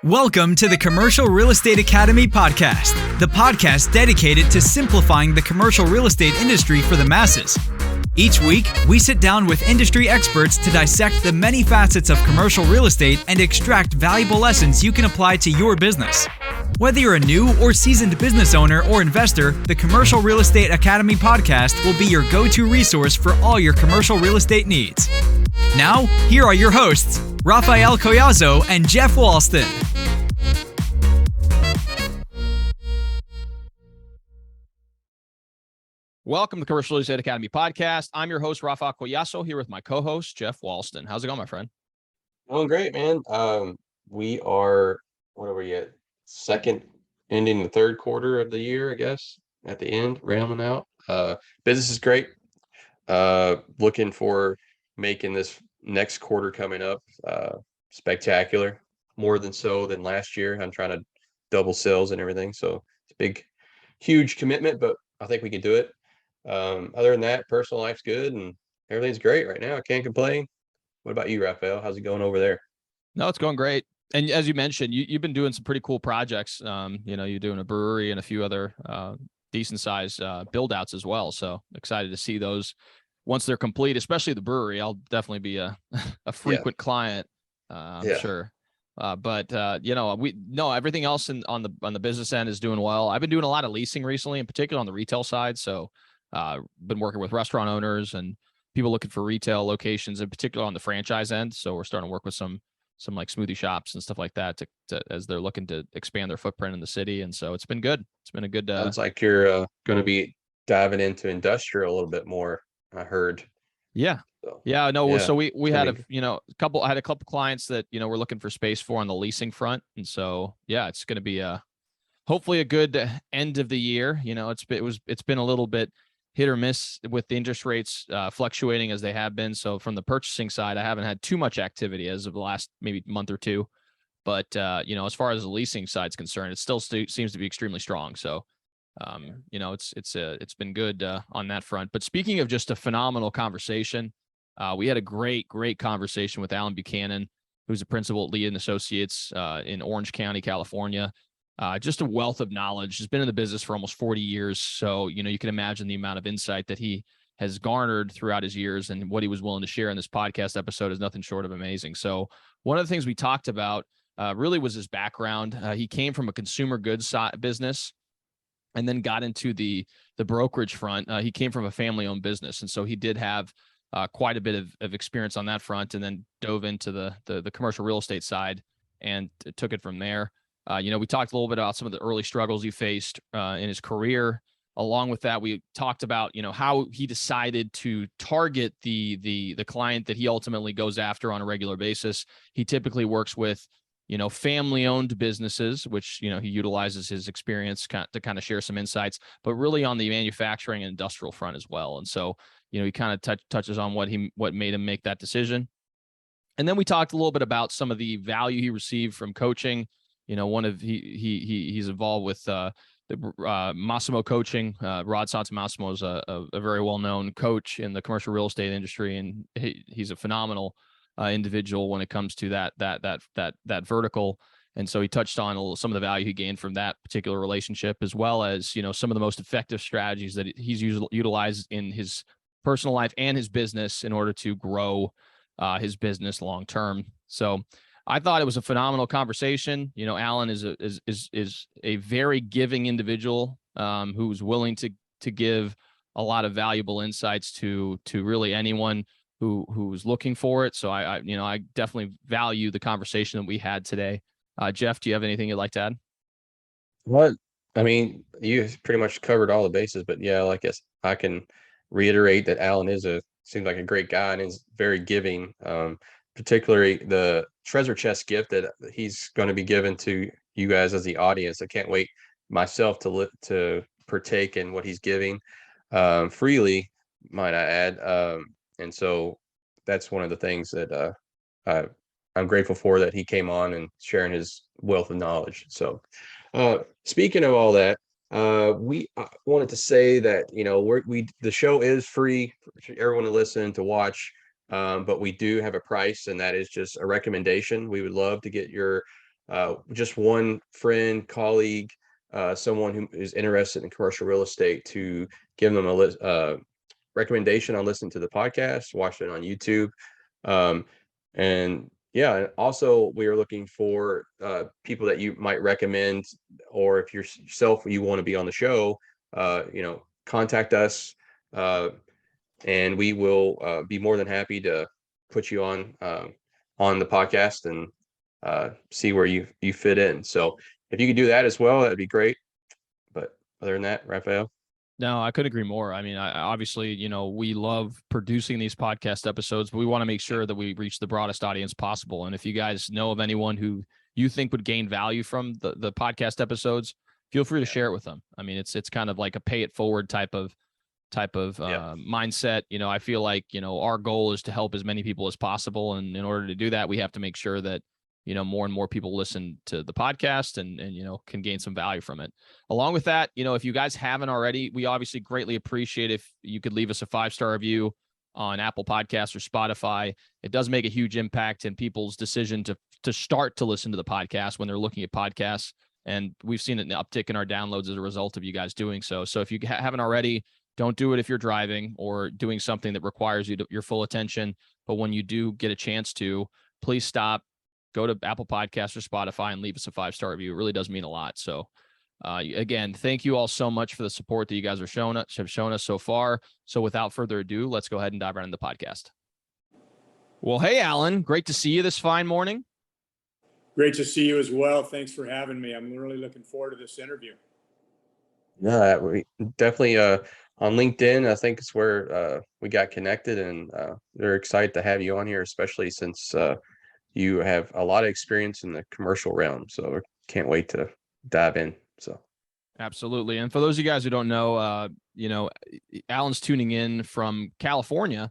Welcome to the Commercial Real Estate Academy podcast, the podcast dedicated to simplifying the commercial real estate industry for the masses. Each week, we sit down with industry experts to dissect the many facets of commercial real estate and extract valuable lessons you can apply to your business. Whether you're a new or seasoned business owner or investor, the Commercial Real Estate Academy podcast will be your go-to resource for all your commercial real estate needs. Now, here are your hosts, Raphael Collazo and Jeff Walston. Welcome to the Commercial Real Estate Academy podcast. I'm your host, Raphael Collazo, here with my co-host, Jeff Walston. How's it going, my friend? Doing great, man. We are, what are we at? Second, ending the third quarter of the year, I guess, at the end, rounding out. Business is great. Looking for making this next quarter coming up spectacular, more than so than last year. I'm trying to double sales and everything. So it's a big, huge commitment, but I think we can do it. Other than that, personal life's good and everything's great right now. I can't complain. What about you, Raphael? How's it going over there? No, it's going great. And as you mentioned, you've been doing some pretty cool projects. You're doing a brewery and a few other decent sized build outs as well. So excited to see those once they're complete, especially the brewery. I'll definitely be a frequent client, I'm sure. Everything else on the business end is doing well. I've been doing a lot of leasing recently, in particular on the retail side. So been working with restaurant owners and people looking for retail locations, in particular on the franchise end. So we're starting to work with some like smoothie shops and stuff like that to as they're looking to expand their footprint in the city. And so it's been good. It's been a good. Sounds like you're going to be diving into industrial a little bit more, I heard. Yeah. So, yeah. No. So we had a couple clients that, we're looking for space for on the leasing front. And so, yeah, it's going to be hopefully a good end of the year. It's been a little bit hit or miss with the interest rates fluctuating as they have been. So from the purchasing side, I haven't had too much activity as of the last maybe month or two. But, as far as the leasing side is concerned, it still seems to be extremely strong. So, it's been good on that front. But speaking of just a phenomenal conversation, we had a great conversation with Allen Buchanan, who's a principal at Lee and Associates in Orange County, California. Just a wealth of knowledge. Has been in the business for almost 40 years. So, you can imagine the amount of insight that he has garnered throughout his years, and what he was willing to share in this podcast episode is nothing short of amazing. So one of the things we talked about really was his background. He came from a consumer goods business and then got into the brokerage front. He came from a family-owned business. And so he did have quite a bit of experience on that front, and then dove into the commercial real estate side and took it from there. We talked a little bit about some of the early struggles he faced in his career. Along with that, we talked about, how he decided to target the client that he ultimately goes after on a regular basis. He typically works with, family-owned businesses, which, he utilizes his experience to kind of share some insights, but really on the manufacturing and industrial front as well. And so, he kind of touches on what made him make that decision. And then we talked a little bit about some of the value he received from coaching. He's involved with the Massimo coaching. Rod Santomassimo is a very well-known coach in the commercial real estate industry, and he's a phenomenal individual when it comes to that vertical. And so he touched on some of the value he gained from that particular relationship, as well as some of the most effective strategies that he's utilized in his personal life and his business in order to grow his business long term. So I thought it was a phenomenal conversation. Allen is a very giving individual who's willing to give a lot of valuable insights to really anyone who's looking for it. So I definitely value the conversation that we had today. Jeff, do you have anything you'd like to add? What? I mean, you pretty much covered all the bases, but yeah, I can reiterate that Allen seems like a great guy and is very giving. Particularly the treasure chest gift that he's going to be given to you guys as the audience. I can't wait myself to partake in what he's giving freely, might I add. And so that's one of the things that I'm grateful for, that he came on and sharing his wealth of knowledge. So speaking of all that, we wanted to say that, the show is free for everyone to listen, to watch. But we do have a price, and that is just a recommendation. We would love to get your just one friend, colleague, someone who is interested in commercial real estate, to give them a recommendation on listening to the podcast, watch it on YouTube. And yeah, also we are looking for people that you might recommend, or if yourself you want to be on the show, contact us, and we will be more than happy to put you on the podcast and see where you fit in. So if you could do that as well, that'd be great. But other than that, Raphael. No, I couldn't agree more. I mean, obviously, we love producing these podcast episodes, but we want to make sure that we reach the broadest audience possible. And if you guys know of anyone who you think would gain value from the podcast episodes, feel free to share it with them. I mean, it's kind of like a pay it forward type of mindset. I feel like, our goal is to help as many people as possible. And in order to do that, we have to make sure that, more and more people listen to the podcast and can gain some value from it. Along with that, if you guys haven't already, we obviously greatly appreciate if you could leave us a 5-star review on Apple Podcasts or Spotify. It does make a huge impact in people's decision to start to listen to the podcast when they're looking at podcasts. And we've seen an uptick in our downloads as a result of you guys doing so. So if you haven't already, don't do it if you're driving or doing something that requires your full attention. But when you do get a chance to, please stop, go to Apple Podcasts or Spotify and leave us a 5-star review. It really does mean a lot. So again, thank you all so much for the support that you guys have shown us so far. So without further ado, let's go ahead and dive right into the podcast. Well, hey, Allen, great to see you this fine morning. Great to see you as well. Thanks for having me. I'm really looking forward to this interview. Yeah, we definitely on LinkedIn, I think it's where we got connected, and they're excited to have you on here, especially since you have a lot of experience in the commercial realm. So can't wait to dive in. So absolutely. And for those of you guys who don't know, Allen's tuning in from California.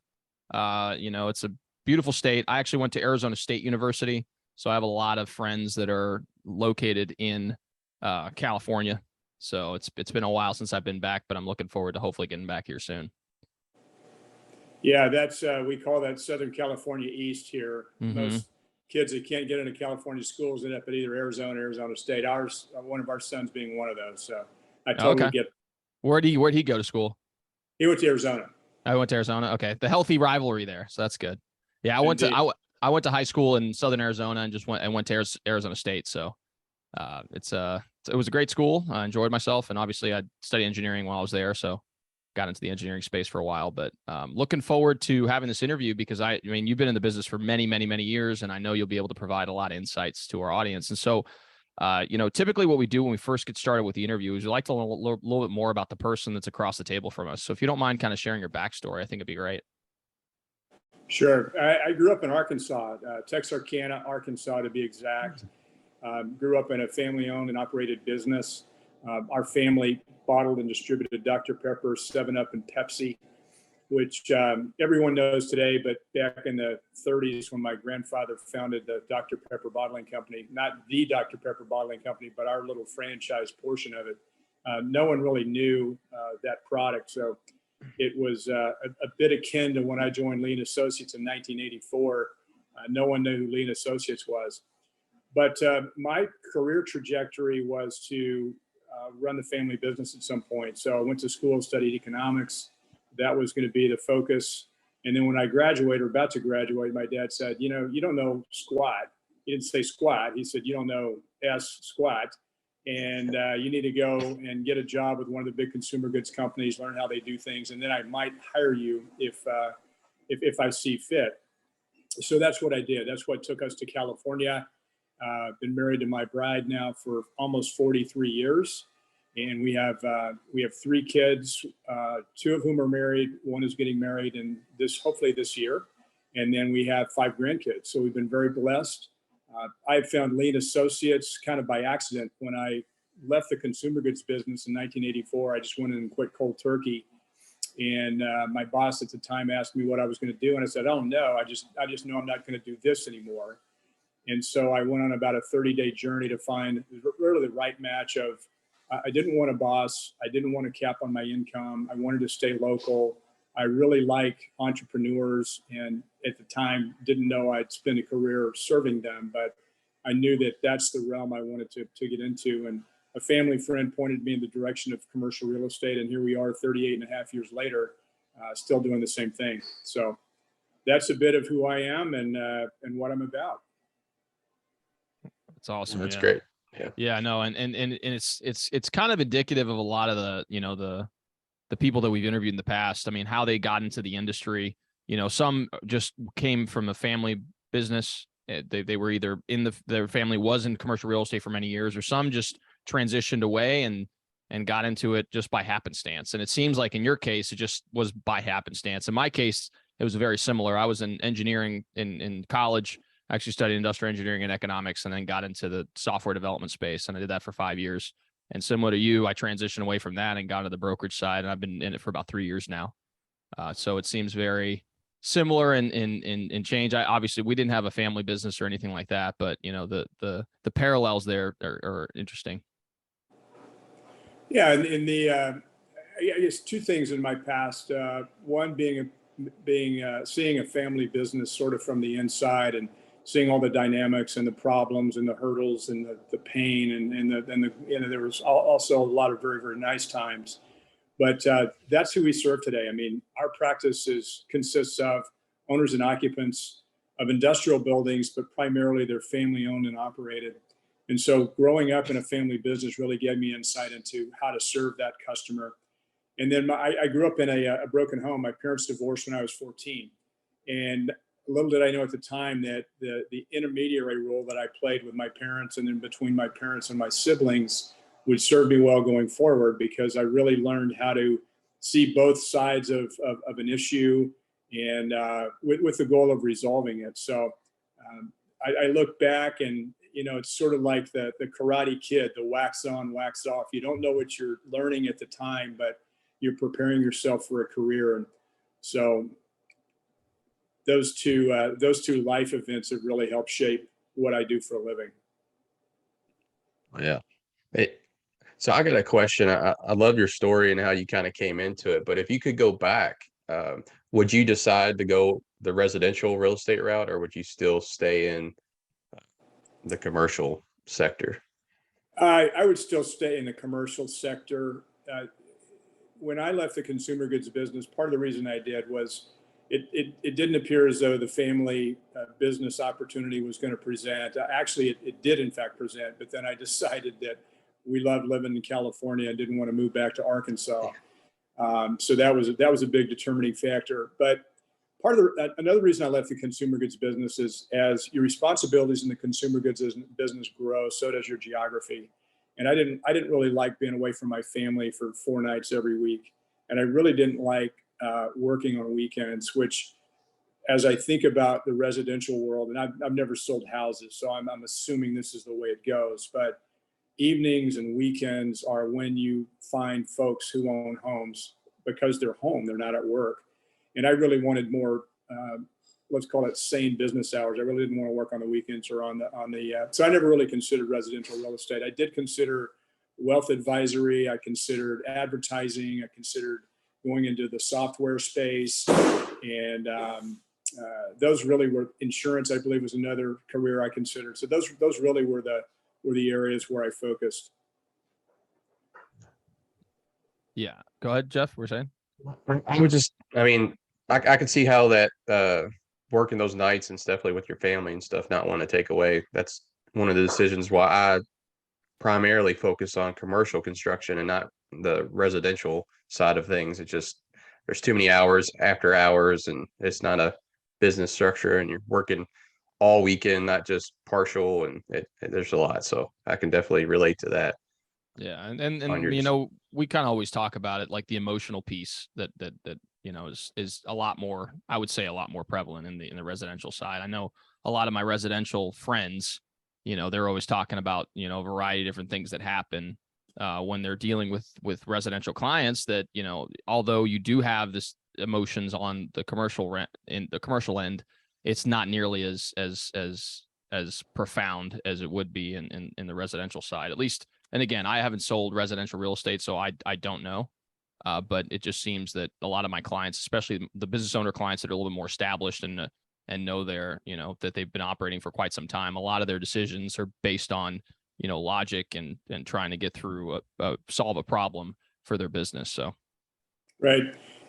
It's a beautiful state. I actually went to Arizona State University, so I have a lot of friends that are located in California. So it's been a while since I've been back, but I'm looking forward to hopefully getting back here soon. Yeah, that's we call that Southern California East here. Mm-hmm. Most kids that can't get into California schools end up at either Arizona or Arizona State. One of our sons being one of those. So I totally get. Where'd he go to school? He went to Arizona. I went to Arizona. Okay, the healthy rivalry there, so that's good. Yeah, I went to high school in Southern Arizona and went to Arizona State. So it was a great school. I enjoyed myself, and obviously I studied engineering while I was there, so got into the engineering space for a while. But looking forward to having this interview because I mean you've been in the business for many, many, many years, and I know you'll be able to provide a lot of insights to our audience. And so, typically what we do when we first get started with the interview is we like to learn a little bit more about the person that's across the table from us. So if you don't mind kind of sharing your backstory, I think it'd be great. Sure. I grew up in Arkansas, Texarkana, Arkansas to be exact. Grew up in a family-owned and operated business. Our family bottled and distributed Dr. Pepper, 7-Up, and Pepsi, which everyone knows today. But back in the 30s, when my grandfather founded the Dr. Pepper Bottling Company, not the Dr. Pepper Bottling Company, but our little franchise portion of it, no one really knew that product. So it was a bit akin to when I joined Lean Associates in 1984. No one knew who Lean Associates was. But my career trajectory was to run the family business at some point. So I went to school, studied economics. That was going to be the focus. And then when I graduated, or about to graduate, my dad said, you don't know squat. He didn't say squat. He said, you don't know squat. And you need to go and get a job with one of the big consumer goods companies, learn how they do things. And then I might hire you if I see fit. So that's what I did. That's what took us to California. Been married to my bride now for almost 43 years. And we have 3 kids, 2 of whom are married. One is getting married hopefully this year. And then we have 5 grandkids. So we've been very blessed. I found Lean Associates kind of by accident. When I left the consumer goods business in 1984, I just went in and quit cold turkey. And my boss at the time asked me what I was going to do. And I said, oh, no, I just know I'm not going to do this anymore. And so I went on about a 30-day journey to find really the right match of, I didn't want a boss. I didn't want a cap on my income. I wanted to stay local. I really like entrepreneurs, and at the time didn't know I'd spend a career serving them, but I knew that that's the realm I wanted to get into. And a family friend pointed me in the direction of commercial real estate. And here we are 38 and a half years later, still doing the same thing. So that's a bit of who I am and what I'm about. That's awesome. That's great. Yeah. Yeah, no. And it's kind of indicative of a lot of the, the people that we've interviewed in the past. I mean, how they got into the industry, some just came from a family business. They were either their family was in commercial real estate for many years, or some just transitioned away and got into it just by happenstance. And it seems like in your case, it just was by happenstance. In my case, it was very similar. I was in engineering in college. I actually studied industrial engineering and economics, and then got into the software development space. And I did that for 5 years. And similar to you, I transitioned away from that and got into the brokerage side. And I've been in it for about 3 years now. So it seems very similar in change. Obviously we didn't have a family business or anything like that, but the parallels there are interesting. Yeah. And I guess two things in my past, one being seeing a family business sort of from the inside and seeing all the dynamics and the problems and the hurdles and the pain and there was also a lot of very, very nice times. But that's who we serve today. I mean, our practice consists of owners and occupants of industrial buildings, but primarily they're family owned and operated. And so growing up in a family business really gave me insight into how to serve that customer. And then I grew up in a broken home. My parents divorced when I was 14. And little did I know at the time that the intermediary role that I played with my parents and then between my parents and my siblings would serve me well going forward, because I really learned how to see both sides of an issue and with the goal of resolving it. So I look back and, it's sort of like the Karate Kid, the wax on, wax off. You don't know what you're learning at the time, but you're preparing yourself for a career. And so those two life events have really helped shape what I do for a living. Yeah. So I got a question. I love your story and how you kind of came into it, but if you could go back, would you decide to go the residential real estate route, or would you still stay in the commercial sector? I would still stay in the commercial sector. When I left the consumer goods business, part of the reason I did was it didn't appear as though the family business opportunity was going to present. Actually, it did in fact present, but then I decided that we loved living in California and didn't want to move back to Arkansas. So that was a big determining factor. But another reason I left the consumer goods business is as your responsibilities in the consumer goods business grow, so does your geography. And I didn't really like being away from my family for 4 nights every week. And I really didn't like working on weekends, which, as I think about the residential world, and I've never sold houses, so I'm assuming this is the way it goes, but evenings and weekends are when you find folks who own homes because they're home, they're not at work. And I really wanted more, let's call it sane business hours. I really didn't want to work on the weekends or so I never really considered residential real estate. I did consider wealth advisory. I considered advertising. I considered going into the software space. And those really were insurance, I believe, was another career I considered. So those really were the areas where I focused. Yeah. Go ahead, Jeff. We're saying. I could see how that working those nights and stuff, like with your family and stuff, not want to take away. That's one of the decisions why I primarily focus on commercial construction and not the residential side of things. It's just, there's too many hours after hours, and it's not a business structure, and you're working all weekend, not just partial, and there's a lot. So I can definitely relate to that. Yeah. And we kind of always talk about it, like the emotional piece that is a lot more, I would say a lot more prevalent in the residential side. I know a lot of my residential friends, they're always talking about, a variety of different things that happen when they're dealing with residential clients that, although you do have this emotions on the commercial end, it's not nearly as profound as it would be in the residential side, at least. And again, I haven't sold residential real estate, so I don't know. But it just seems that a lot of my clients, especially the business owner clients that are a little bit more established and and know that they've been operating for quite some time. A lot of their decisions are based on, logic and trying to get through solve a problem for their business. So. Right.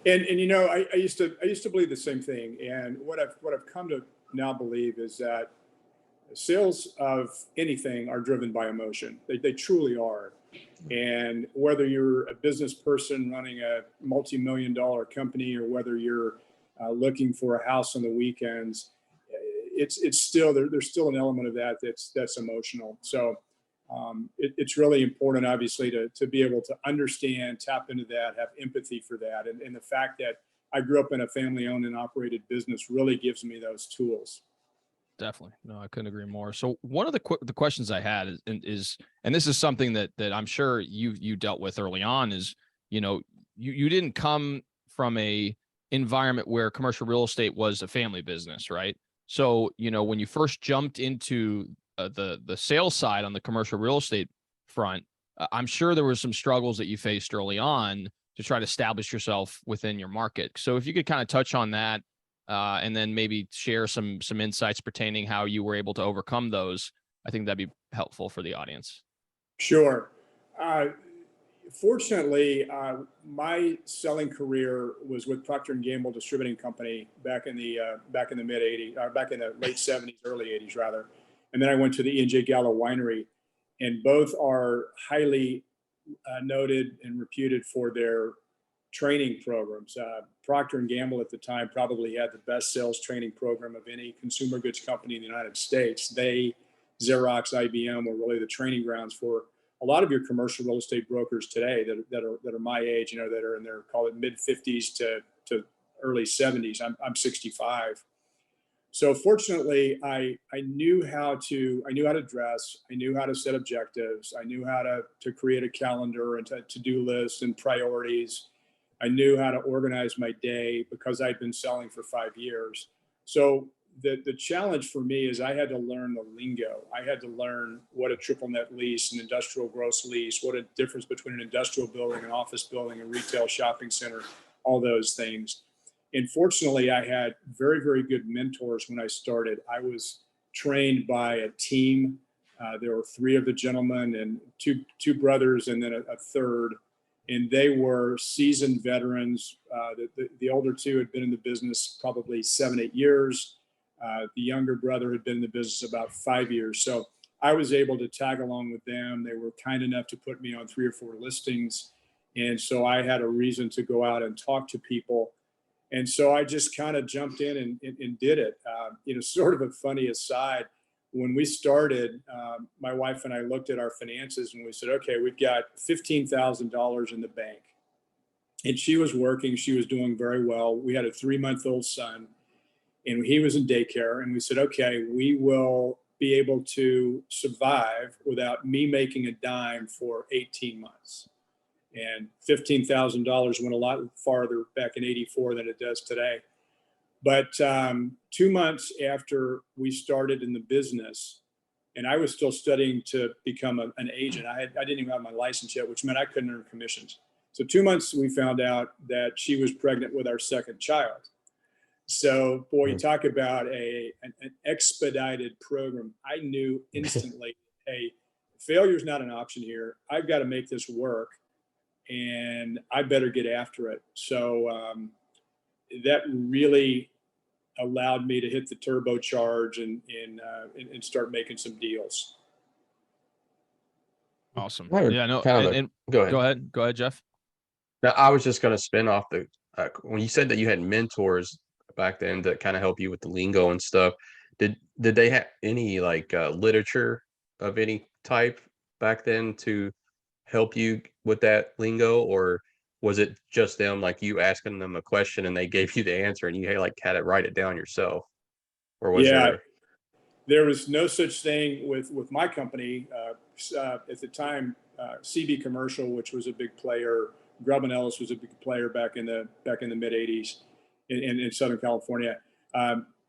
And I used to believe the same thing. And what I've come to now believe is that sales of anything are driven by emotion. They truly are. And whether you're a business person running a multi-million-dollar company, or whether you're looking for a house on the weekends, it's still there's still an element of that's emotional. So it's really important, obviously, to be able to understand, tap into that, have empathy for that, and the fact that I grew up in a family-owned and operated business really gives me those tools. Definitely. No, I couldn't agree more. So one of the questions I had is, and this is something that I'm sure you dealt with early on, is, you didn't come from a environment where commercial real estate was a family business, right? So, when you first jumped into the sales side on the commercial real estate front, I'm sure there were some struggles that you faced early on to try to establish yourself within your market. So if you could kind of touch on that, and then maybe share some insights pertaining how you were able to overcome those, I think that'd be helpful for the audience. Sure. Fortunately, my selling career was with Procter and Gamble Distributing Company back in the mid '80s, back in the late '70s, early '80s rather, and then I went to the E&J Gallo Winery, and both are highly noted and reputed for their training programs. Procter and Gamble at the time probably had the best sales training program of any consumer goods company in the United States. They, Xerox, IBM were really the training grounds for a lot of your commercial real estate brokers today that are my age, that are in their, call it, mid 50s to early 70s. I'm 65. So fortunately, I knew how to dress, I knew how to set objectives, I knew how to create a calendar and to-do lists and priorities. I knew how to organize my day because I'd been selling for 5 years. So the challenge for me is I had to learn the lingo. I had to learn what a triple net lease, an industrial gross lease, what a difference between an industrial building, an office building, a retail shopping center, all those things. And fortunately, I had very, very good mentors when I started. I was trained by a team. There were 3 of the gentlemen and two brothers and then a third. And they were seasoned veterans. The older 2 had been in the business probably 7, 8 years. The younger brother had been in the business about 5 years. So I was able to tag along with them. They were kind enough to put me on 3 or 4 listings. And so I had a reason to go out and talk to people. And so I just kind of jumped in and did it. Sort of a funny aside, when we started, my wife and I looked at our finances and we said, okay, we've got $15,000 in the bank. And she was working, she was doing very well. We had a 3-month-old son and he was in daycare. And we said, okay, we will be able to survive without me making a dime for 18 months. And $15,000 went a lot farther back in '84 than it does today. But 2 months after we started in the business, and I was still studying to become an agent. I didn't even have my license yet, which meant I couldn't earn commissions. So 2 months, we found out that she was pregnant with our second child. So, boy, you talk about an expedited program. I knew instantly, hey, failure's not an option here. I've got to make this work. And I better get after it. So that really allowed me to hit the turbocharge and start making some deals. Awesome. Go ahead. Go ahead, Jeff. Now, I was just going to spin off when you said that you had mentors back then that kind of help you with the lingo and stuff. Did they have any literature of any type back then to help you with that lingo, or was it just them, like you asking them a question and they gave you the answer and you had to write it down yourself? Or was there was no such thing with my company at the time. CB Commercial, which was a big player, Grubb & Ellis was a big player back in the mid '80s in Southern California.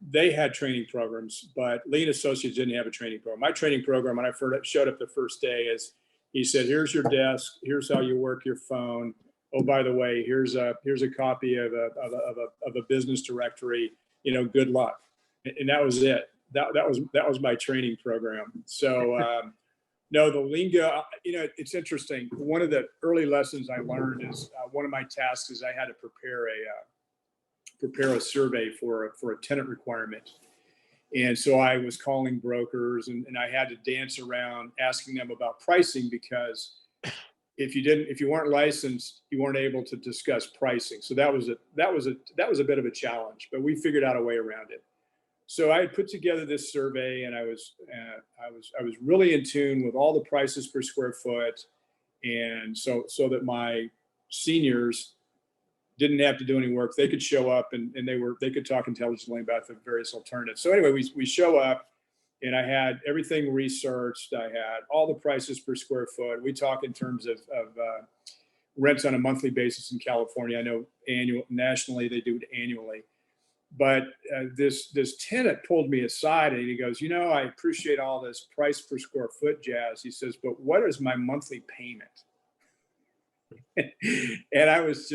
They had training programs, but Lee & Associates didn't have a training program. My training program, when I showed up the first day, is he said, here's your desk, here's how you work your phone. Oh, by the way, here's a copy of a business directory, good luck. and that was it. That was my training program. So no, the lingo, it's interesting. One of the early lessons I learned is one of my tasks is I had to prepare a survey for a tenant requirement. And so I was calling brokers and I had to dance around asking them about pricing, because if you weren't licensed, you weren't able to discuss pricing. So that was a bit of a challenge, but we figured out a way around it. So I had put together this survey, and I was really in tune with all the prices per square foot, and so that my seniors didn't have to do any work. They could show up and they could talk intelligently about the various alternatives. So anyway, we show up, and I had everything researched. I had all the prices per square foot. We talk in terms of rents on a monthly basis in California. I know nationally they do it annually. But this tenant pulled me aside and he goes, I appreciate all this price per square foot jazz. He says, but what is my monthly payment? And I was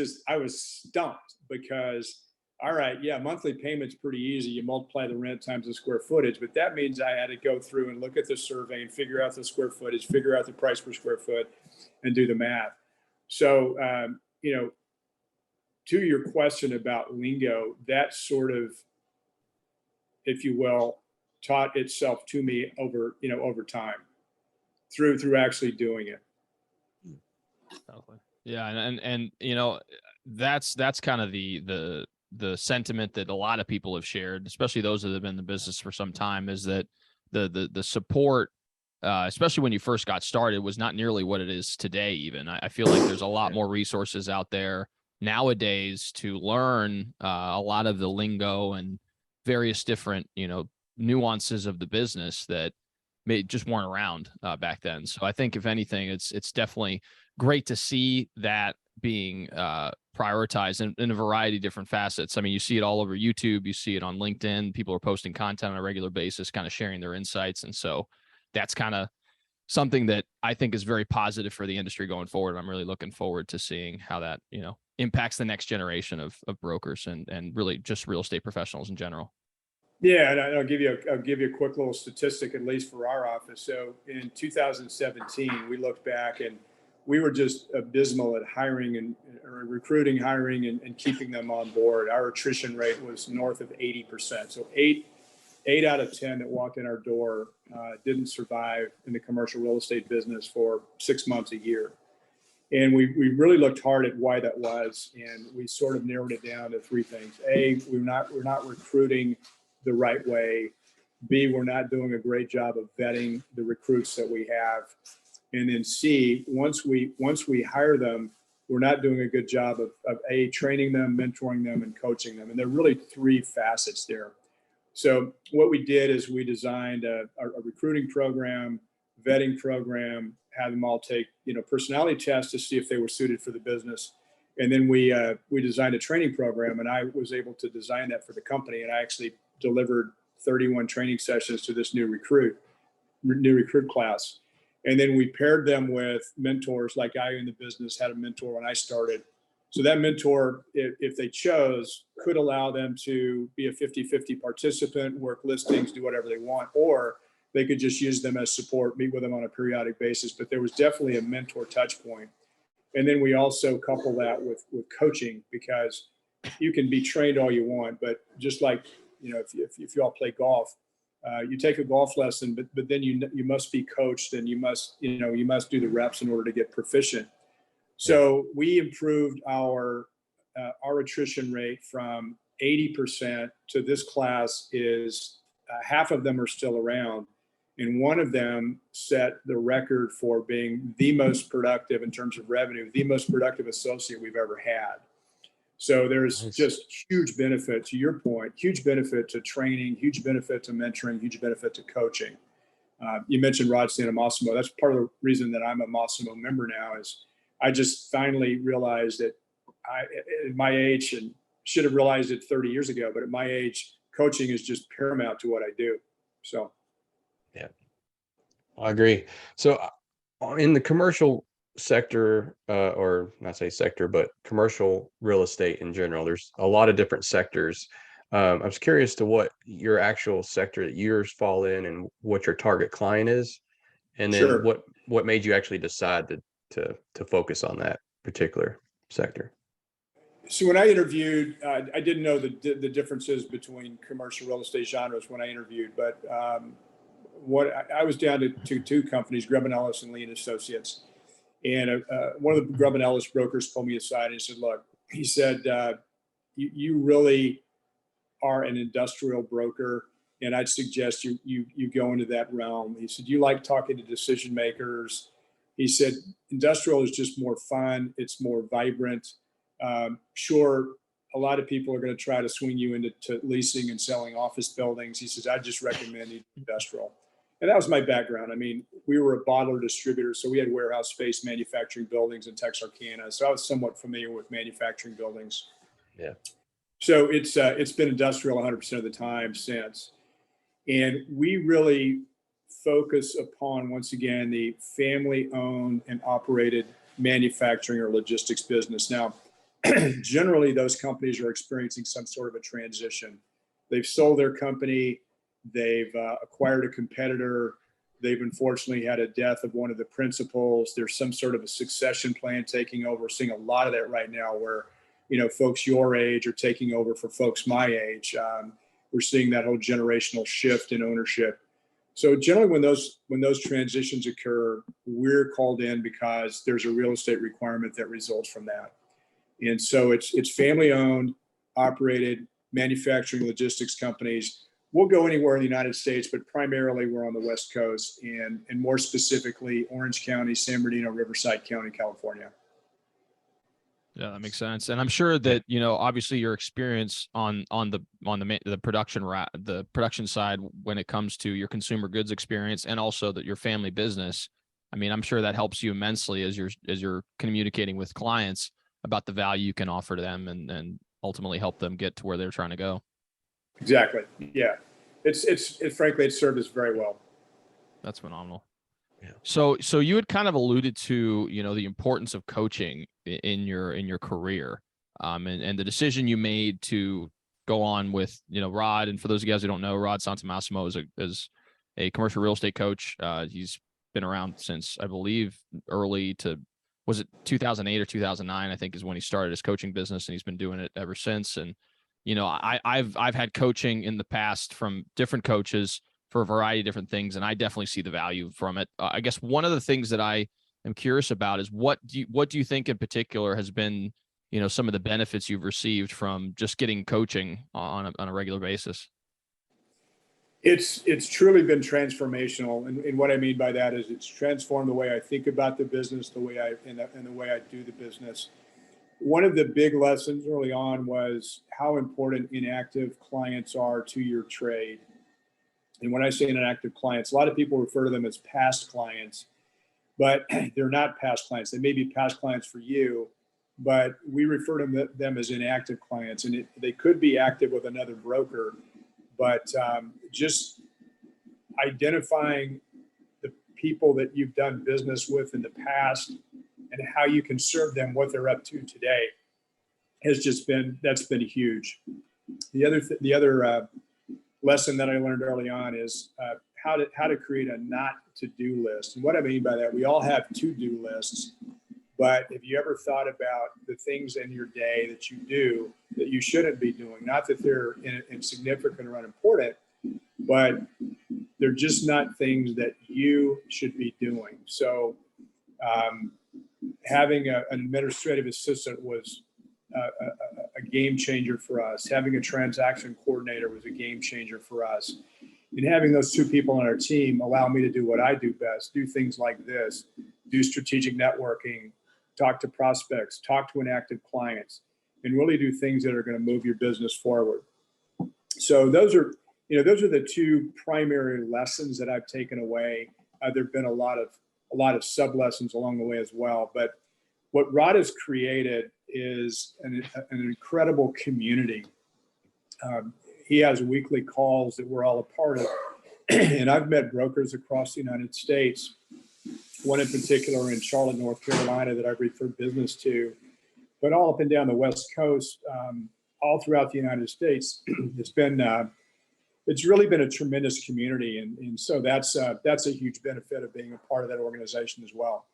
stumped, because, all right, yeah, monthly payment's pretty easy. You multiply the rent times the square footage, but that means I had to go through and look at the survey and figure out the square footage, figure out the price per square foot, and do the math. So, to your question about lingo, that sort of, if you will, taught itself to me over time through actually doing it. Yeah. And that's kind of the sentiment that a lot of people have shared, especially those that have been in the business for some time, is that the support, especially when you first got started, was not nearly what it is today. Even I feel like there's a lot more resources out there nowadays to learn a lot of the lingo and various different, nuances of the business that just weren't around back then. So I think if anything, it's definitely great to see that being prioritized in a variety of different facets. I mean, you see it all over YouTube, you see it on LinkedIn. People are posting content on a regular basis, kind of sharing their insights. And so that's kind of something that I think is very positive for the industry going forward. I'm really looking forward to seeing how that, impacts the next generation of brokers and really just real estate professionals in general. Yeah, and I'll give you a quick little statistic, at least for our office. So in 2017, we looked back and we were just abysmal at hiring and recruiting, hiring, and keeping them on board. Our attrition rate was north of 80%. So eight out of 10 that walked in our door didn't survive in the commercial real estate business for 6 months, a year. And we really looked hard at why that was, and we sort of narrowed it down to three things. A, we're not recruiting the right way. B, we're not doing a great job of vetting the recruits that we have. And then C, once we hire them, we're not doing a good job of A, training them, mentoring them, and coaching them. And there are really three facets there. So what we did is we designed a recruiting program, vetting program, had them all take, personality tests to see if they were suited for the business. And then we designed a training program, and I was able to design that for the company. And I actually delivered 31 training sessions to this new recruit class. And then we paired them with mentors. Like I in the business had a mentor when I started. So that mentor, if they chose, could allow them to be a 50-50 participant, work listings, do whatever they want, or they could just use them as support, meet with them on a periodic basis. But there was definitely a mentor touch point. And then we also couple that with coaching, because you can be trained all you want, but just like, if you all play golf, you take a golf lesson, but then you must be coached, and you must do the reps in order to get proficient. So we improved our attrition rate from 80% to this class is half of them are still around. And one of them set the record for being the most productive in terms of revenue, the most productive associate we've ever had. So there's just huge benefit, to your point, huge benefit to training, huge benefit to mentoring, huge benefit to coaching. You mentioned Rodstein and Massimo. That's part of the reason that I'm a Massimo member now, is I just finally realized that at my age, and should have realized it 30 years ago, but at my age, coaching is just paramount to what I do. So. Yeah, I agree. So in the commercial sector, or not say sector, but commercial real estate in general, there's a lot of different sectors. I was curious to what your actual sector that yours fall in and what your target client is, and then Sure. what made you actually decide to focus on that particular sector. So when I interviewed, I didn't know the differences between commercial real estate genres when I interviewed, but what I was down to two companies, Grubb and Ellis and Lee and Associates, and one of the Grubb and Ellis brokers pulled me aside and he said, "Look," he said, "you really are an industrial broker, and I'd suggest you go into that realm." He said, "You like talking to decision makers." He said, "Industrial is just more fun. It's more vibrant. Sure, a lot of people are going to try to swing you into leasing and selling office buildings." He says, "I just recommend you industrial." And that was my background. I mean, we were a bottler distributor, so we had warehouse space manufacturing buildings in Texarkana. So I was somewhat familiar with manufacturing buildings. Yeah. So it's been industrial 100% of the time since. And we really focus upon, once again, the family owned and operated manufacturing or logistics business. Now, generally, those companies are experiencing some sort of a transition. They've sold their company, they've acquired a competitor, they've unfortunately had a death of one of the principals. There's some sort of a succession plan taking over. We're seeing a lot of that right now where, folks your age are taking over for folks my age. We're seeing that whole generational shift in ownership. So generally when those transitions occur, we're called in because there's a real estate requirement that results from that. And so it's family owned, operated manufacturing logistics companies. We'll go anywhere in the United States, but primarily we're on the West Coast and more specifically Orange County, San Bernardino, Riverside County, California. Yeah, that makes sense. And I'm sure that, obviously your experience on the production side when it comes to your consumer goods experience and also that your family business, I mean, I'm sure that helps you immensely as you're communicating with clients about the value you can offer to them and ultimately help them get to where they're trying to go. Exactly. Yeah. It's frankly, it served us very well. That's phenomenal. Yeah. So you had kind of alluded to, the importance of coaching in your career, and the decision you made to go on with, Rod. And for those of you guys who don't know, Rod Santamassimo is a commercial real estate coach. He's been around since, I believe, was it 2008 or 2009, I think is when he started his coaching business, and he's been doing it ever since. And, I've had coaching in the past from different coaches for a variety of different things, and I definitely see the value from it. I guess one of the things that I am curious about is what do you think in particular has been, some of the benefits you've received from just getting coaching on a regular basis? It's truly been transformational. And what I mean by that is it's transformed the way I think about the business, the way and the way I do the business. One of the big lessons early on was how important inactive clients are to your trade. And when I say inactive clients, a lot of people refer to them as past clients, but they're not past clients. They may be past clients for you, but we refer to them as inactive clients. And they could be active with another broker, but just identifying the people that you've done business with in the past and how you can serve them, what they're up to today, that's been huge. The other lesson that I learned early on is how to create a not to do list. And what I mean by that, we all have to do lists, but if you ever thought about the things in your day that you do that you shouldn't be doing, not that they're insignificant or unimportant, but they're just not things that you should be doing. So having an administrative assistant was a game changer for us. Having a transaction coordinator was a game changer for us. And having those two people on our team allow me to do what I do best, do things like this, do strategic networking, talk to prospects, talk to inactive clients, and really do things that are going to move your business forward. So those are the two primary lessons that I've taken away. There've been a lot of sub lessons along the way as well. But what Rod has created is an incredible community. He has weekly calls that we're all a part of. And I've met brokers across the United States, one in particular in Charlotte, North Carolina, that I've referred business to, but all up and down the West Coast. all throughout the United States. It's really been a tremendous community, and so that's a huge benefit of being a part of that organization as well.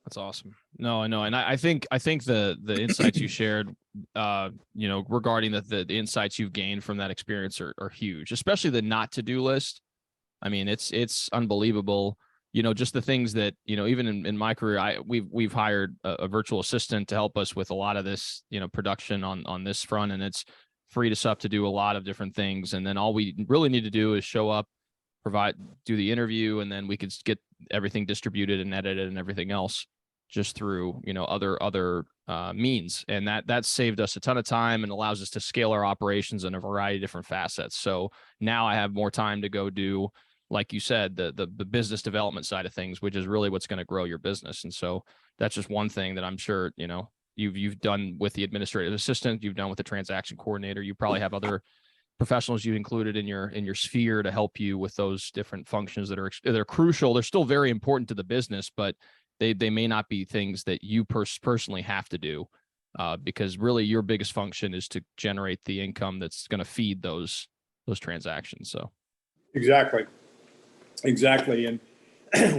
That's awesome. No, I know. And I think the insights you shared, regarding the insights you've gained from that experience are huge, especially the not to do list. I mean, it's unbelievable. Just the things that, even in my career, we've hired a virtual assistant to help us with a lot of this, production on this front. And it's freed us up to do a lot of different things. And then all we really need to do is show up, do the interview, and then we could get everything distributed and edited and everything else just through, other means. And that saved us a ton of time and allows us to scale our operations in a variety of different facets. So now I have more time to go do, like you said, the business development side of things, which is really what's going to grow your business. And so that's just one thing that I'm sure, you've done with the administrative assistant, you've done with the transaction coordinator. You probably have other professionals you included in your sphere to help you with those different functions that are crucial. They're still very important to the business, but they may not be things that you personally have to do, because really your biggest function is to generate the income that's going to feed those transactions. So Exactly. And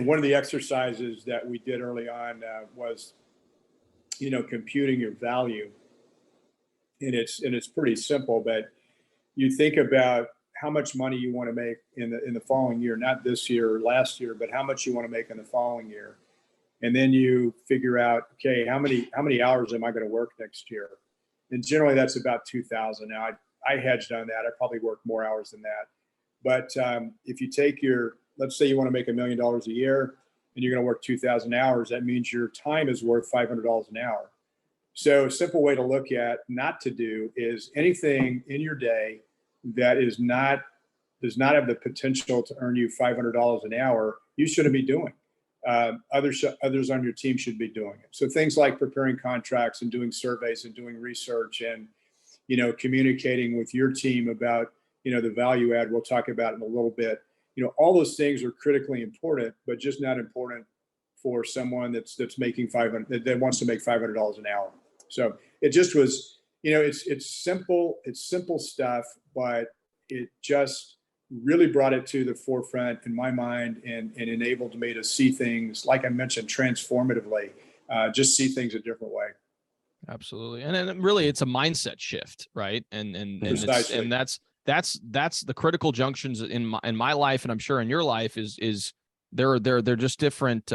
one of the exercises that we did early on was, computing your value. And it's pretty simple, but you think about how much money you want to make in the following year, not this year or last year, but how much you want to make in the following year. And then you figure out, okay, how many hours am I going to work next year? And generally that's about 2,000. Now I hedged on that. I probably work more hours than that. But if you take let's say you want to make $1 million a year and you're going to work 2,000 hours, that means your time is worth $500 an hour. So a simple way to look at not to do is anything in your day that does not have the potential to earn you $500 an hour, you shouldn't be doing. Others on your team should be doing it. So things like preparing contracts and doing surveys and doing research and, communicating with your team about, the value add we'll talk about in a little bit. All those things are critically important, but just not important for someone that's making that wants to make $500 an hour. So it just was, it's simple stuff, but it just really brought it to the forefront in my mind and enabled me to see things, like I mentioned, transformatively, just see things a different way. Absolutely. And then really it's a mindset shift, right? And that's the critical junctions in my life, and I'm sure in your life is they're just different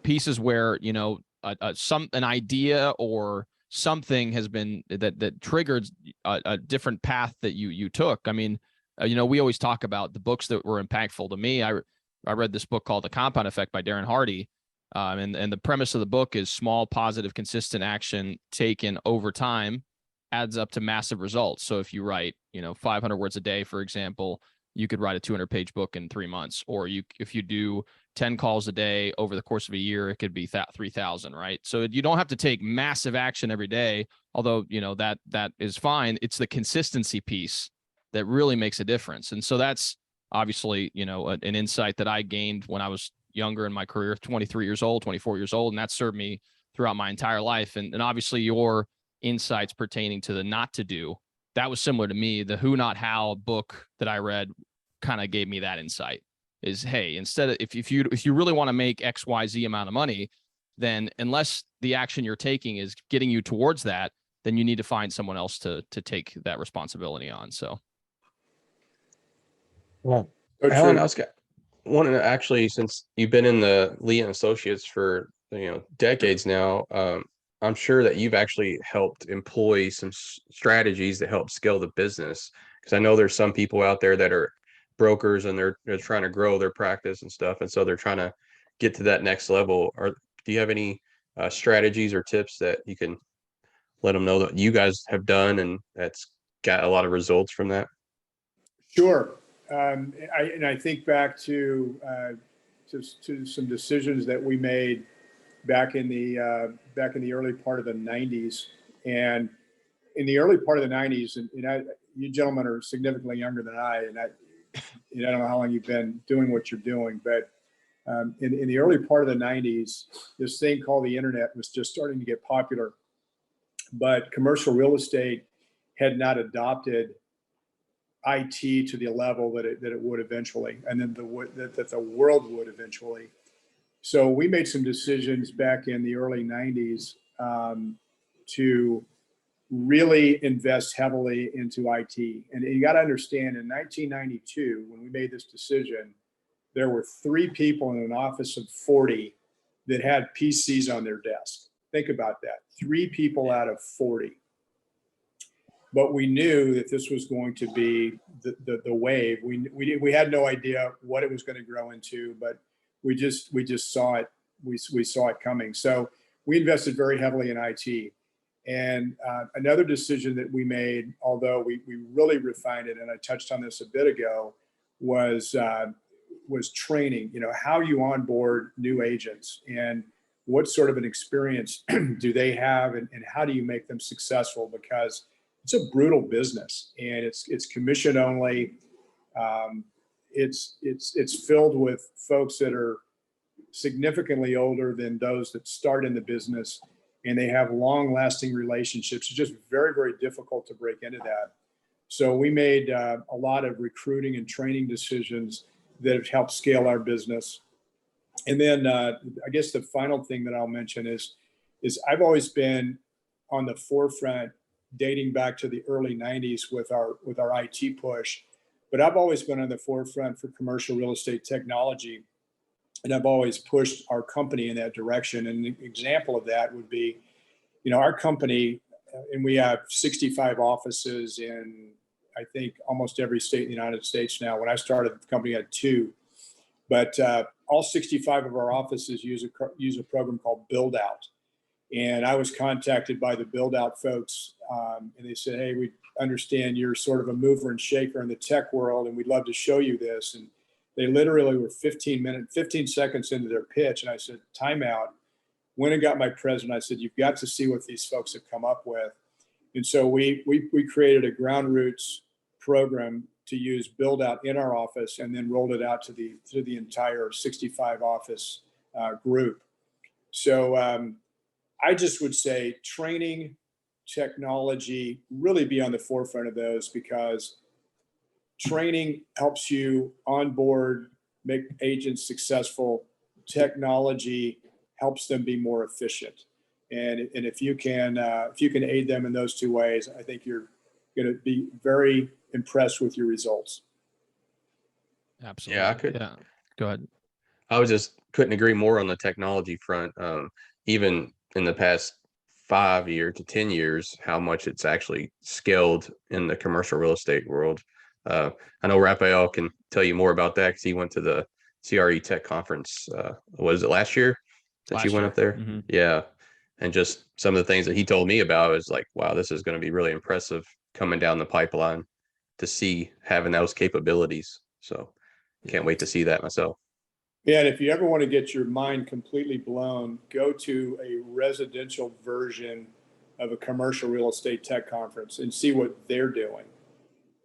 pieces where an idea or something has been that triggered a different path that you took. I mean, we always talk about the books that were impactful to me. I read this book called The Compound Effect by Darren Hardy, and the premise of the book is small, positive, consistent action taken over time adds up to massive results. So if you write, 500 words a day, for example, you could write a 200-page book in 3 months. Or if you do 10 calls a day over the course of a year, it could be 3,000, right? So you don't have to take massive action every day, although, that is fine. It's the consistency piece that really makes a difference. And so that's obviously, an insight that I gained when I was younger in my career, 23 years old, 24 years old, and that served me throughout my entire life. And obviously your insights pertaining to the not to do, that was similar to me. The Who Not How book that I read kind of gave me that insight is, hey, instead of if you really want to make XYZ amount of money, then unless the action you're taking is getting you towards that, then you need to find someone else to take that responsibility on. So well, Alan, I was wanting to actually, since you've been in the Lee and Associates for decades now, I'm sure that you've actually helped employ some strategies that help scale the business. Because I know there's some people out there that are brokers and they're trying to grow their practice and stuff, and so they're trying to get to that next level. Do you have any strategies or tips that you can let them know that you guys have done and that's got a lot of results from that? Sure. I think back to some decisions that we made back in the early part of the 90s. And in the early part of the 90s, and you gentlemen are significantly younger than I don't know how long you've been doing what you're doing, but in the early part of the 90s, this thing called the internet was just starting to get popular. but commercial real estate had not adopted IT to the level that it would eventually, and then that the world would eventually. So we made some decisions back in the early 90s to really invest heavily into IT. And you got to understand, in 1992, when we made this decision, there were 3 people in an office of 40 that had PCs on their desk. Think about that. 3 people out of 40. But we knew that this was going to be the wave. We had no idea what it was going to grow into, but we just saw it. We saw it coming. So we invested very heavily in IT. And another decision that we made, although we really refined it, and I touched on this a bit ago, was training. You know, how you onboard new agents and what sort of an experience do they have, and how do you make them successful? Because it's a brutal business, and it's commission only. It's filled with folks that are significantly older than those that start in the business, and they have long-lasting relationships. It's just very, very difficult to break into that. So we made a lot of recruiting and training decisions that have helped scale our business. And then I guess the final thing that I'll mention is I've always been on the forefront, dating back to the early 90s with our IT push, but I've always been on the forefront for commercial real estate technology. And I've always pushed our company in that direction. And an example of that would be, you know, our company, and we have 65 offices in, I think, almost every state in the United States now. When I started, the company had 2. But all 65 of our offices use a program called Build Out. And I was contacted by the Build Out folks, and they said, hey, we understand you're sort of a mover and shaker in the tech world, and we'd love to show you this. And they literally were 15 seconds into their pitch. And I said, time out. Went and got my president. I said, you've got to see what these folks have come up with. And so we created a ground roots program to use Build Out in our office, and then rolled it out to the entire 65 office group. So I just would say training, technology, really be on the forefront of those, because training helps you onboard, make agents successful. Technology helps them be more efficient. And if you can aid them in those 2 ways, I think you're going to be very impressed with your results. Absolutely. Yeah, Go ahead. I couldn't agree more on the technology front. Even in the past 5 years to 10 years, how much it's actually scaled in the commercial real estate world. I know Raphael can tell you more about that, because he went to the CRE Tech Conference. Was it last year that you went up there? Mm-hmm. Yeah. And just some of the things that he told me about is like, wow, this is going to be really impressive coming down the pipeline to see having those capabilities. So can't wait to see that myself. Yeah, and if you ever want to get your mind completely blown, go to a residential version of a commercial real estate tech conference and see what they're doing.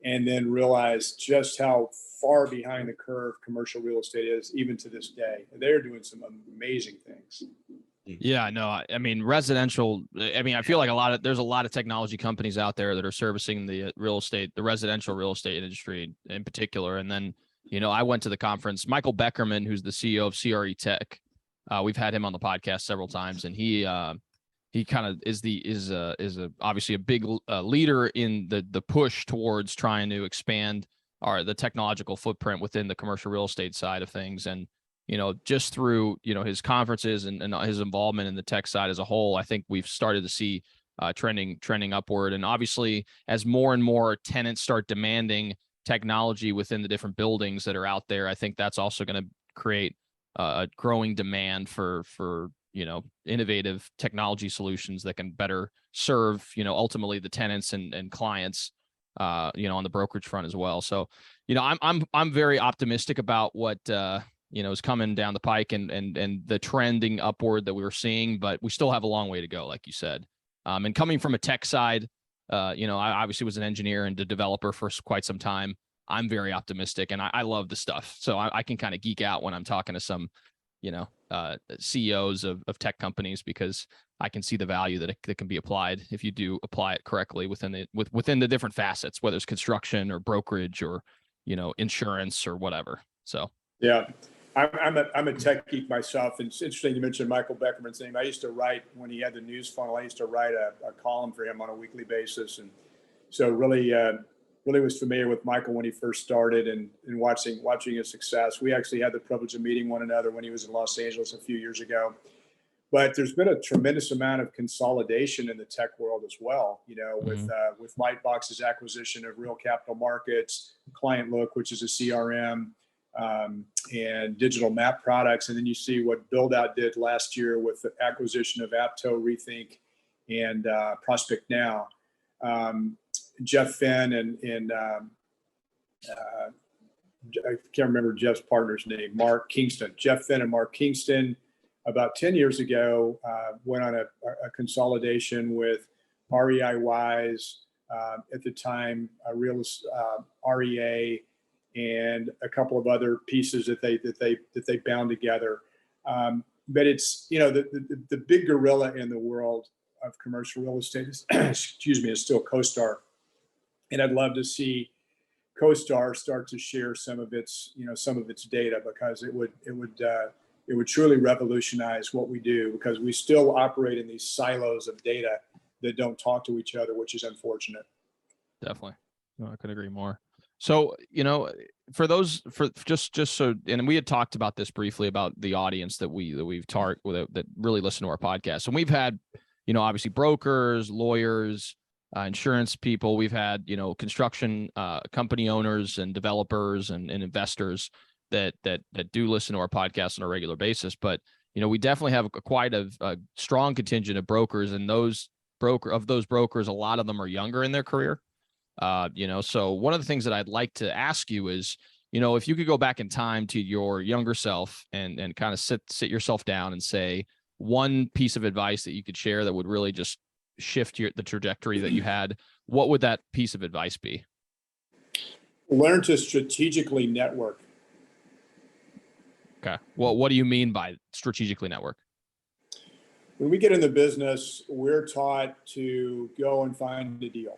And then realize just how far behind the curve commercial real estate is, even to this day. They're doing some amazing things. Yeah, no, I mean, residential, I mean, I feel like there's a lot of technology companies out there that are servicing the residential real estate industry in particular. And then, you know, I went to the conference. Michael Beckerman, who's the CEO of CRE Tech, we've had him on the podcast several times, and he kind of is obviously a big leader in the push towards trying to expand the technological footprint within the commercial real estate side of things. And, you know, just through, you know, his conferences and his involvement in the tech side as a whole, I think we've started to see trending upward. And obviously, as more and more tenants start demanding technology within the different buildings that are out there, I think that's also going to create a growing demand for, you know, innovative technology solutions that can better serve, you know, ultimately the tenants and clients, you know, on the brokerage front as well. So, you know, I'm very optimistic about what, you know, is coming down the pike and the trending upward that we were seeing, but we still have a long way to go, like you said. And coming from a tech side, you know, I obviously was an engineer and a developer for quite some time. I'm very optimistic, and I love the stuff. So I can kind of geek out when I'm talking to some CEOs of tech companies, because I can see the value that it can be applied if you do apply it correctly within the different facets, whether it's construction or brokerage or, insurance or whatever. So, yeah, I'm a tech geek myself. And it's interesting you mentioned Michael Beckerman's name. I used to write, when he had the news funnel, I used to write a column for him on a weekly basis. And so really was familiar with Michael when he first started and watching his success. We actually had the privilege of meeting one another when he was in Los Angeles a few years ago. But there's been a tremendous amount of consolidation in the tech world as well, with Lightbox's acquisition of Real Capital Markets, Client Look, which is a CRM, and digital map products. And then you see what BuildOut did last year with the acquisition of Apto, Rethink, and Prospect Now. Jeff Finn and I can't remember Jeff's partner's name, Mark Kingston. Jeff Finn and Mark Kingston, about 10 years ago, went on a consolidation with REI Wise, at the time, REA, and a couple of other pieces that they bound together. But it's, the big gorilla in the world of commercial real estate is, is still CoStar. And I'd love to see CoStar start to share some of its data, because it would truly revolutionize what we do, because we still operate in these silos of data that don't talk to each other, which is unfortunate. Definitely. No, I could agree more. So, just so, and we had talked about this briefly about the audience that we've targeted that really listen to our podcast. And we've had, obviously brokers, lawyers, insurance people. We've had, construction company owners and developers and investors that do listen to our podcast on a regular basis. But, we definitely have quite a strong contingent of brokers, and those brokers, a lot of them are younger in their career. So one of the things that I'd like to ask you is, if you could go back in time to your younger self and kind of sit yourself down and say one piece of advice that you could share that would really just shift the trajectory that you had, what would that piece of advice be? Learn to strategically network. Okay. Well, what do you mean by strategically network? When we get in the business, we're taught to go and find a deal.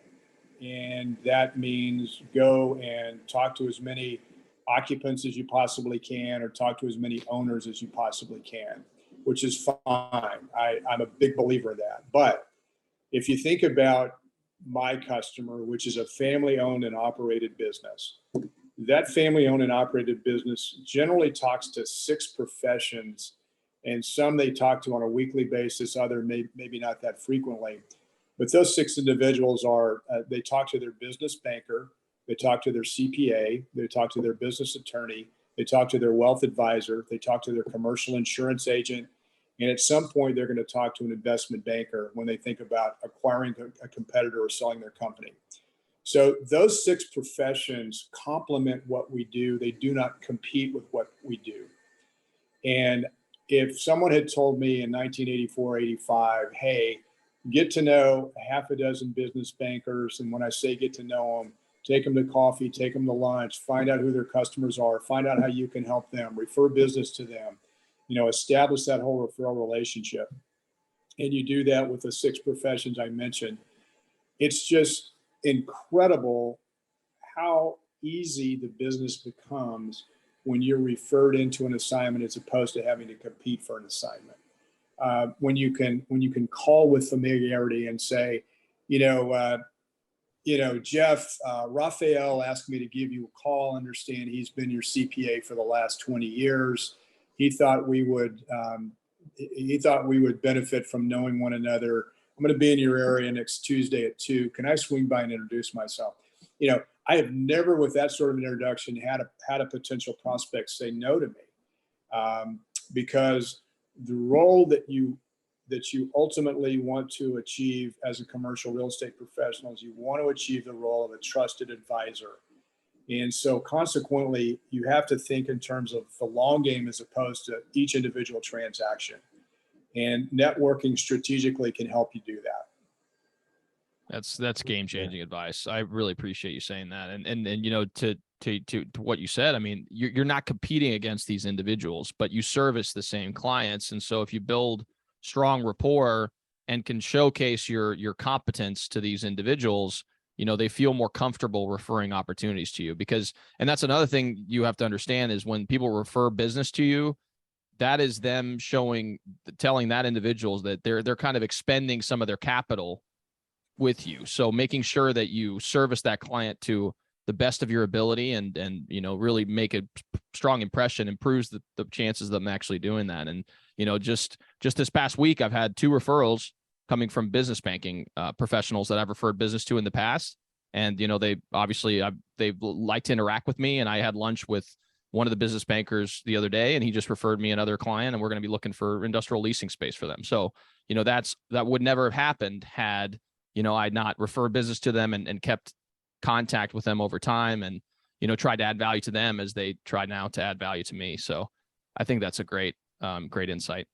And that means go and talk to as many occupants as you possibly can, or talk to as many owners as you possibly can, which is fine. I'm a big believer in that. But if you think about my customer, which is a family-owned and operated business, that family-owned and operated business generally talks to 6 professions, and some they talk to on a weekly basis, other maybe not that frequently. But those 6 individuals are, they talk to their business banker, they talk to their CPA, they talk to their business attorney, they talk to their wealth advisor, they talk to their commercial insurance agent, and at some point they're going to talk to an investment banker when they think about acquiring a competitor or selling their company. So those 6 professions complement what we do. They do not compete with what we do. And if someone had told me in 1984, 85, hey, get to know a half a dozen business bankers, and when I say get to know them, take them to coffee, take them to lunch, find out who their customers are, find out how you can help them, refer business to them, establish that whole referral relationship. And you do that with the 6 professions I mentioned. It's just incredible how easy the business becomes when you're referred into an assignment as opposed to having to compete for an assignment. When you can call with familiarity and say, Jeff, Raphael asked me to give you a call. Understand he's been your CPA for the last 20 years. He thought we would benefit from knowing one another. I'm going to be in your area next Tuesday at 2. Can I swing by and introduce myself? I have never, with that sort of an introduction, had a potential prospect say no to me, because the role that you ultimately want to achieve as a commercial real estate professional is you want to achieve the role of a trusted advisor. And so consequently, you have to think in terms of the long game as opposed to each individual transaction. And networking strategically can help you do that. That's game changing advice. I really appreciate you saying that. And you know, to what you said, I mean, you're not competing against these individuals, but you service the same clients. And so if you build strong rapport and can showcase your competence to these individuals, you know, they feel more comfortable referring opportunities to you and that's another thing you have to understand is when people refer business to you, that is them telling that individuals that they're kind of expending some of their capital with you. So making sure that you service that client to the best of your ability and you know, really make a strong impression improves the chances of them actually doing that. And, you know, just this past week, I've had 2 referrals coming from business banking professionals that I've referred business to in the past. And, you know, they like to interact with me. And I had lunch with one of the business bankers the other day, and he just referred me another client, and we're going to be looking for industrial leasing space for them. So, you know, that would never have happened had, you know, I'd not referred business to them and kept contact with them over time and, you know, tried to add value to them as they try now to add value to me. So I think that's a great insight.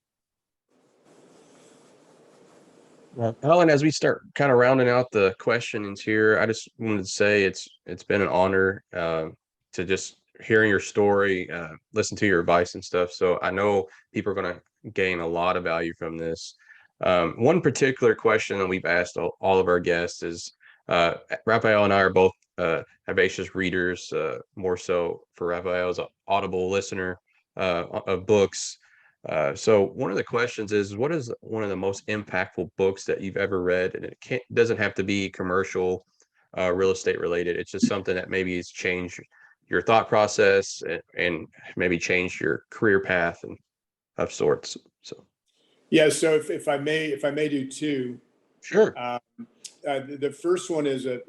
Well, Alan, as we start kind of rounding out the questions here, I just wanted to say it's been an honor to just hearing your story, listen to your advice and stuff. So I know people are going to gain a lot of value from this. One particular question that we've asked all of our guests is, Raphael and I are both herbaceous readers, more so for Raphael as an audible listener of books. So one of the questions is, what is one of the most impactful books that you've ever read? And it doesn't have to be commercial, real estate related. It's just something that maybe has changed your thought process and maybe changed your career path and of sorts. So. Yeah. So if I may do 2. Sure. The first one is a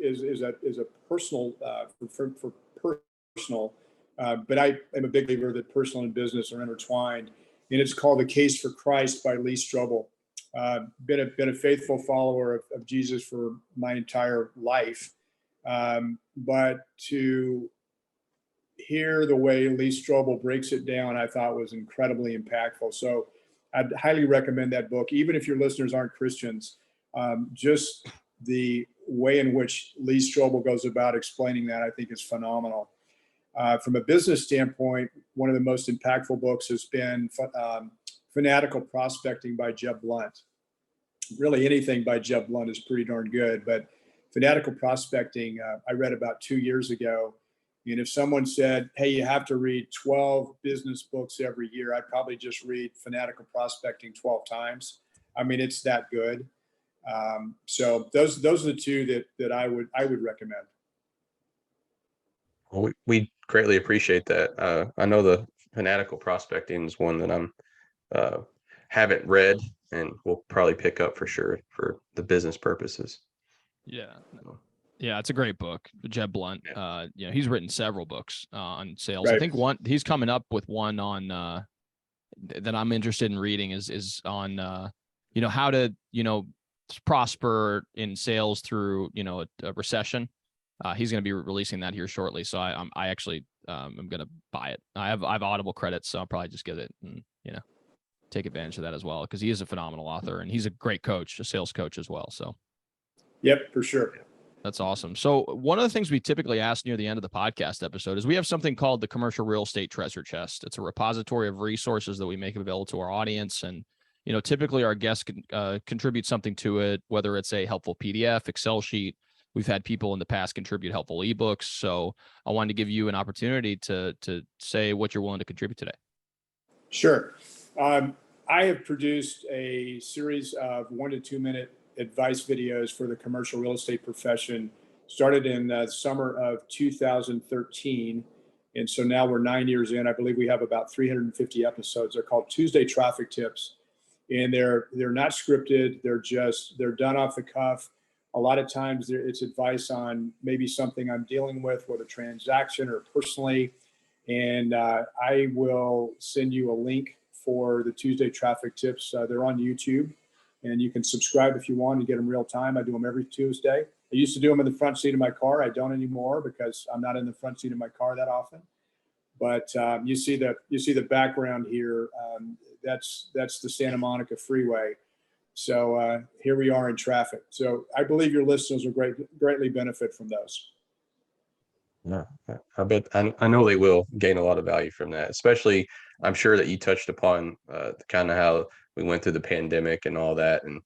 personal for personal, but I am a big believer that personal and business are intertwined, and it's called The Case for Christ by Lee Strobel. Been a faithful follower of Jesus for my entire life, but to hear the way Lee Strobel breaks it down, I thought was incredibly impactful. So I'd highly recommend that book, even if your listeners aren't Christians. Just the way in which Lee Strobel goes about explaining that, I think, is phenomenal. From a business standpoint, one of the most impactful books has been Fanatical Prospecting by Jeb Blunt. Really, anything by Jeb Blunt is pretty darn good, but Fanatical Prospecting, I read about 2 years ago. And if someone said, hey, you have to read 12 business books every year, I'd probably just read Fanatical Prospecting 12 times. I mean, it's that good. So those are the 2 that I would recommend. Well, we greatly appreciate that. I know the Fanatical Prospecting is one that I'm haven't read and will probably pick up for sure for the business purposes. Yeah, it's a great book. Jeb Blunt, you know, he's written several books on sales. Right. I think he's coming up with one on that I'm interested in reading is on you know, how to, you know, prosper in sales through, you know, a recession. He's going to be releasing that here shortly. So I actually I'm going to buy it. I have Audible credits, so I'll probably just get it and, you know, take advantage of that as well, because he is a phenomenal author and he's a great coach, a sales coach as well. So. Yep, for sure. That's awesome. So one of the things we typically ask near the end of the podcast episode is we have something called the Commercial Real Estate Treasure Chest. It's a repository of resources that we make available to our audience. And, you know, typically our guests can contribute something to it, whether it's a helpful PDF, Excel sheet. We've had people in the past contribute helpful ebooks. So I wanted to give you an opportunity to say what you're willing to contribute today. Sure. I have produced a series of 1 to 2 minute advice videos for the commercial real estate profession. Started in the summer of 2013. And so now we're 9 years in. I believe we have about 350 episodes. They're called Tuesday Traffic Tips. And they're not scripted. They're done off the cuff. A lot of times it's advice on maybe something I'm dealing with a transaction or personally. And I will send you a link for the Tuesday Traffic Tips. They're on YouTube. And you can subscribe if you want and get them real time. I do them every Tuesday. I used to do them in the front seat of my car. I don't anymore because I'm not in the front seat of my car that often. But you see the background here. That's the Santa Monica Freeway. So here we are in traffic. So I believe your listeners will greatly benefit from those. No, I bet I know they will gain a lot of value from that. Especially, I'm sure that you touched upon kind of how we went through the pandemic and all that, and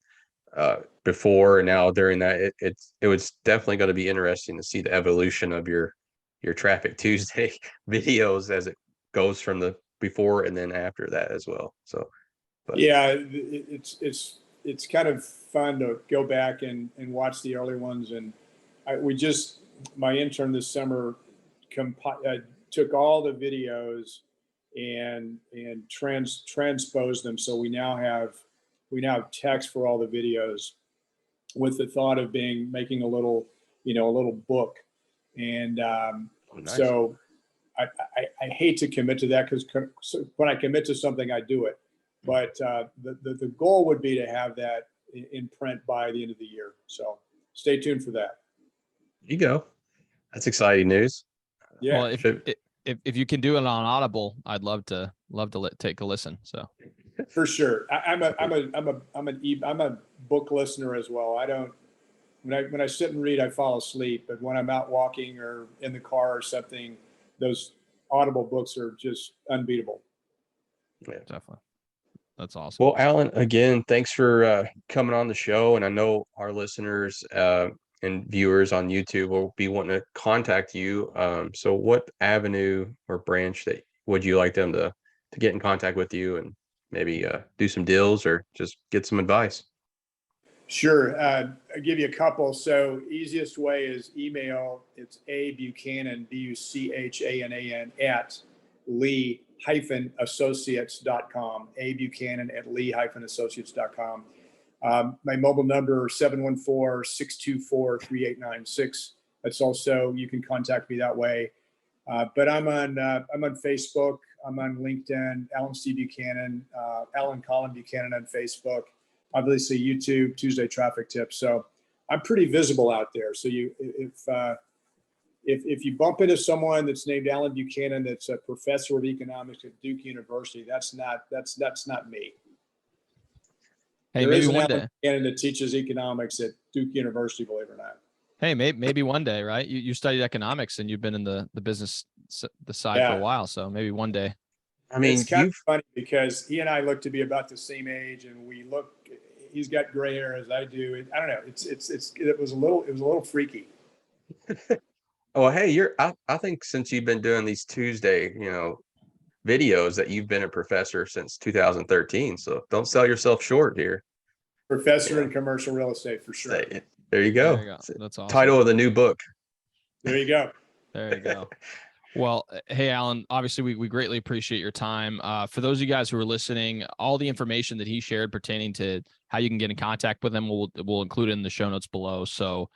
before and now during that, it was definitely going to be interesting to see the evolution of your Traffic Tuesday videos as it goes from the before and then after that as well. So, yeah, it's kind of fun to go back and watch the early ones. And my intern this summer took all the videos and transposed them. So we now have text for all the videos, with the thought of making a little book. And nice. So I hate to commit to that, because when I commit to something, I do it. But the goal would be to have that in print by the end of the year. So stay tuned for that. There you go. That's exciting news. Yeah. Well, if you can do it on Audible, I'd love to take a listen. So for sure, I'm a book listener as well. I don't, when I sit and read, I fall asleep. But when I'm out walking or in the car or something, those Audible books are just unbeatable. Yeah, definitely. That's awesome. Well, Allen, again, thanks for coming on the show. And I know our listeners and viewers on YouTube will be wanting to contact you. So what avenue or branch that would you like them to get in contact with you, and maybe do some deals or just get some advice? Sure. I'll give you a couple. So easiest way is email. It's Buchanan, Buchanan at Lee-associates.com. Buchanan at Lee-associates.com. My mobile number, 714-624-3896. That's also, you can contact me that way. But I'm on Facebook. I'm on LinkedIn, Allen C. Buchanan, Allen Colin Buchanan on Facebook. Obviously YouTube, Tuesday Traffic Tips. So I'm pretty visible out there. So if you bump into someone that's named Allen Buchanan, that's a professor of economics at Duke University, that's not me. Hey, there maybe is an one Allen day. Buchanan that teaches economics at Duke University, believe it or not. Hey, maybe one day, right? You studied economics and you've been in the business the side for a while, so maybe one day. I mean, it's kind of funny because he and I look to be about the same age, and he's got gray hair as I do. I don't know. It was a little freaky. Oh, hey, I think since you've been doing these Tuesday, videos, that you've been a professor since 2013. So don't sell yourself short here. Professor in commercial real estate, for sure. There you go. That's awesome. Title of the new book. There you go. There you go. Well, hey, Allen, obviously we greatly appreciate your time. For those of you guys who are listening, all the information that he shared pertaining to how you can get in contact with him, we'll include it in the show notes below. So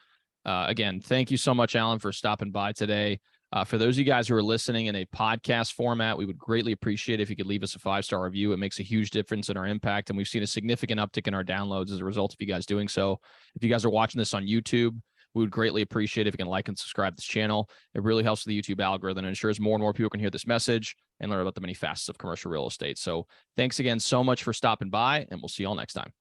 again, thank you so much, Allen, for stopping by today. For those of you guys who are listening in a podcast format, we would greatly appreciate it if you could leave us a 5-star review. It makes a huge difference in our impact, and we've seen a significant uptick in our downloads as a result of you guys doing so. If you guys are watching this on YouTube, we would greatly appreciate it if you can like and subscribe to this channel. It really helps with the YouTube algorithm and ensures more and more people can hear this message and learn about the many facets of commercial real estate. So thanks again so much for stopping by, and we'll see you all next time.